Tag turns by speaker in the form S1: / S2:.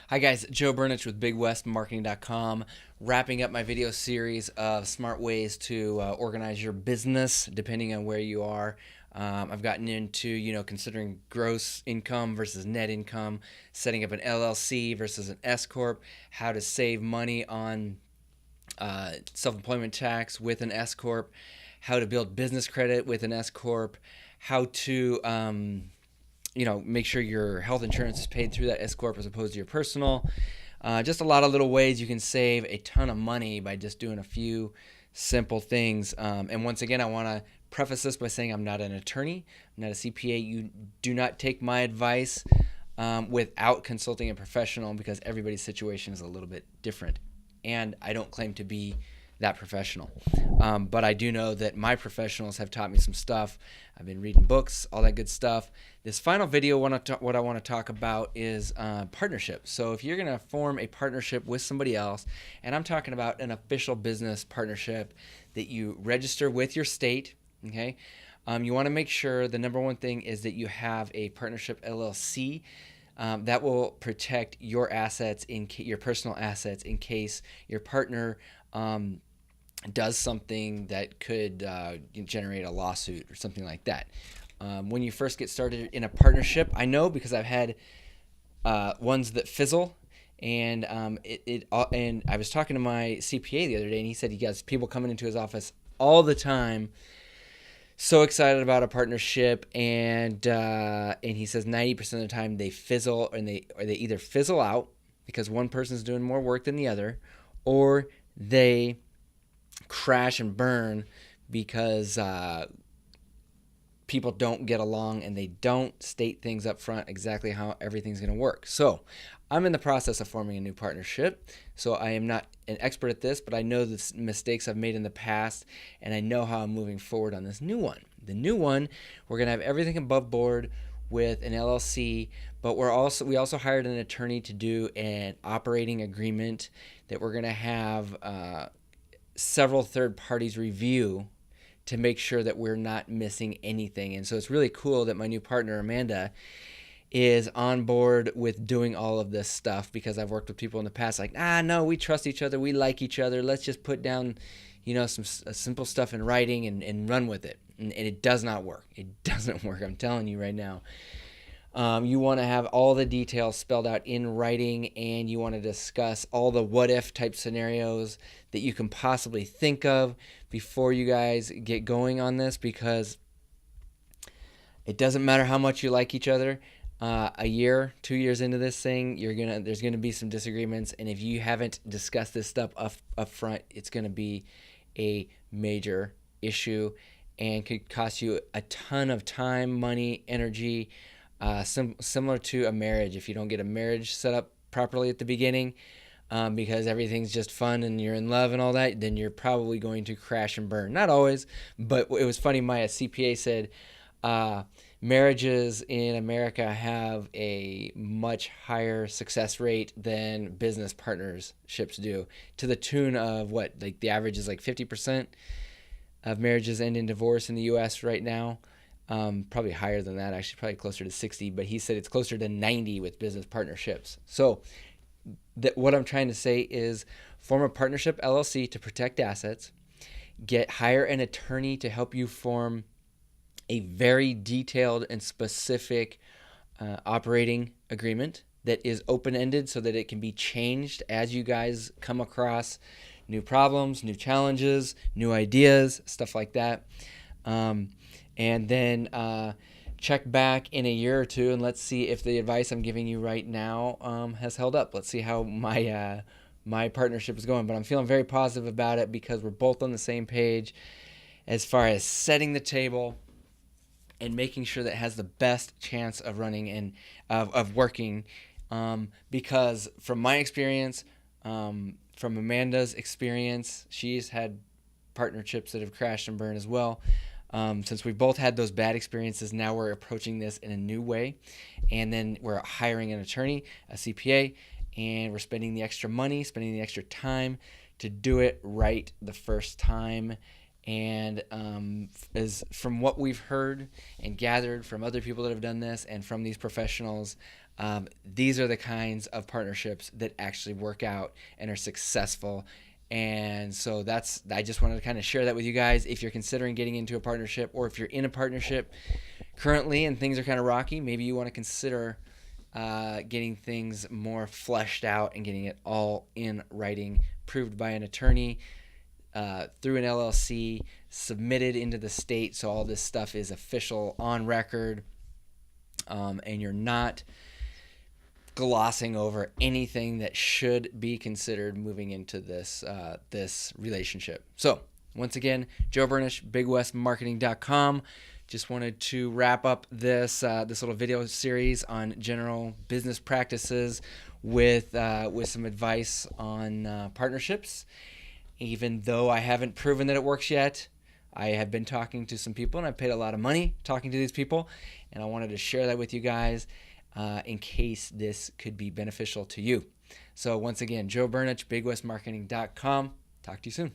S1: Hi guys, Joe Burnich with BigWestMarketing.com, wrapping up my video series of smart ways to organize your business depending on where you are. I've gotten into, considering gross income versus net income, setting up an LLC versus an S corp, how to save money on self-employment tax with an S corp, how to build business credit with an S corp, how to make sure your health insurance is paid through that S corp as opposed to your personal. Just a lot of little ways you can save a ton of money by just doing a few simple things. And once again, I want to preface this by saying I'm not an attorney, I'm not a CPA. You do not take my advice without consulting a professional, because everybody's situation is a little bit different. And I don't claim to be that professional. But I do know that my professionals have taught me some stuff. I've been reading books, all that good stuff. This final video, what I want to talk about is partnership. So if you're going to form a partnership with somebody else, and I'm talking about an official business partnership that you register with your state, okay? You want to make sure the number one thing is that you have a partnership LLC. That will protect your assets, your personal assets, in case your partner does something that could generate a lawsuit or something like that. When you first get started in a partnership, I know because I've had ones that fizzle, and and I was talking to my CPA the other day, and he said he gets people coming into his office all the time, so excited about a partnership, and he says 90% of the time they fizzle, and they either fizzle out because one person's doing more work than the other, or they crash and burn because people don't get along and they don't state things up front exactly how everything's going to work. So I'm in the process of forming a new partnership. So I am not an expert at this, but I know the mistakes I've made in the past, and I know how I'm moving forward on this new one. The new one, we're going to have everything above board with an LLC, but we also hired an attorney to do an operating agreement that we're going to have several third parties review to make sure that we're not missing anything. And so it's really cool that my new partner, Amanda, is on board with doing all of this stuff, because I've worked with people in the past like, no, we trust each other, we like each other, let's just put down some simple stuff in writing and run with it. And it does not work. It doesn't work. I'm telling you right now. You want to have all the details spelled out in writing, and you want to discuss all the what-if type scenarios that you can possibly think of before you guys get going on this, because it doesn't matter how much you like each other. A year, 2 years into this thing, there's gonna be some disagreements, and if you haven't discussed this stuff up front, it's gonna be a major issue and could cost you a ton of time, money, energy. Similar to a marriage. If you don't get a marriage set up properly at the beginning, because everything's just fun and you're in love and all that, then you're probably going to crash and burn. Not always, but it was funny. My CPA said marriages in America have a much higher success rate than business partnerships do, to the tune of the average is like 50% of marriages end in divorce in the U.S. right now. Probably higher than that, actually, probably closer to 60, but he said it's closer to 90 with business partnerships. So what I'm trying to say is form a partnership LLC to protect assets, hire an attorney to help you form a very detailed and specific operating agreement that is open-ended so that it can be changed as you guys come across new problems, new challenges, new ideas, stuff like that. And then check back in a year or two, and let's see if the advice I'm giving you right now has held up. Let's see how my partnership is going. But I'm feeling very positive about it because we're both on the same page as far as setting the table and making sure that it has the best chance of running and of working. Because from my experience, from Amanda's experience, she's had partnerships that have crashed and burned as well. Since we've both had those bad experiences, now we're approaching this in a new way. And then we're hiring an attorney, a CPA, and we're spending the extra money, spending the extra time to do it right the first time. And as from what we've heard and gathered from other people that have done this and from these professionals, These are the kinds of partnerships that actually work out and are successful. And so I just wanted to kind of share that with you guys. If you're considering getting into a partnership, or if you're in a partnership currently and things are kind of rocky, maybe you want to consider getting things more fleshed out and getting it all in writing, approved by an attorney, through an LLC, submitted into the state, so all this stuff is official, on record, and you're not glossing over anything that should be considered moving into this relationship. So once again, Joe Burnish, BigWestMarketing.com. Just wanted to wrap up this little video series on general business practices with some advice on partnerships. Even though I haven't proven that it works yet, I have been talking to some people, and I've paid a lot of money talking to these people, and I wanted to share that with you guys in case this could be beneficial to you. So once again, Joe Burnish, BigWestMarketing.com. Talk to you soon.